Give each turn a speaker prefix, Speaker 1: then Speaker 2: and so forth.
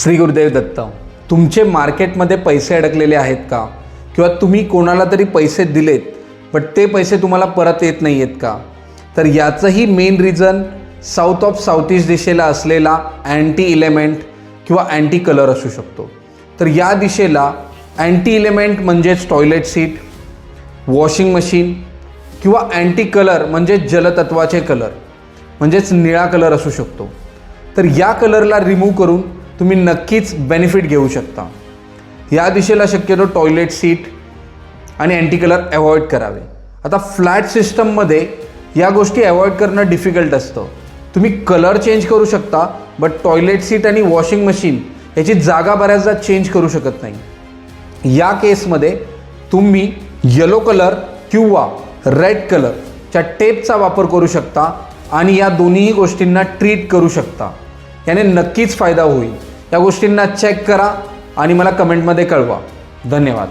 Speaker 1: श्री गुरुदेव दत्त. तुमचे मार्केटमध्ये पैसे अडकलेले आहेत का? किंवा तुम्ही कोणाला तरी पैसे दिलेत बट ते पैसे तुम्हाला परत येत नाही आहेत का? तर याचंही main reason south of south east दिशेला असलेला अँटी इलेमेंट किंवा अँटी कलर असू शकतो. तर या दिशेला अँटी इलेमेंट म्हणजेच टॉयलेट सीट, वॉशिंग मशीन किंवा अँटी कलर म्हणजे जलतत्वाचे कलर म्हणजेच निळा कलर असू शकतो. तर या कलरला रिमूव्ह करून तुम्ही नक्कीच बेनिफिट घेऊ शकता. या दिशेला शक्यतो टॉयलेट सीट आणि अँटी कलर अवॉइड करावे. आता फ्लॅट सिस्टममध्ये या गोष्टी अवॉइड करणं डिफिकल्ट असतं. तुम्ही कलर चेंज करू शकता बट टॉयलेट सीट आणि वॉशिंग मशीन याची जागा बऱ्याचदा चेंज करू शकत नाही. या केसमध्ये तुम्ही येलो कलर किंवा रेड कलरच्या टेपचा वापर करू शकता आणि या दोन्ही गोष्टींना ट्रीट करू शकता. याने नक्कीच फायदा होईल. या गोष्टींना चेक करा आणि मला कमेंटमध्ये कळवा. धन्यवाद.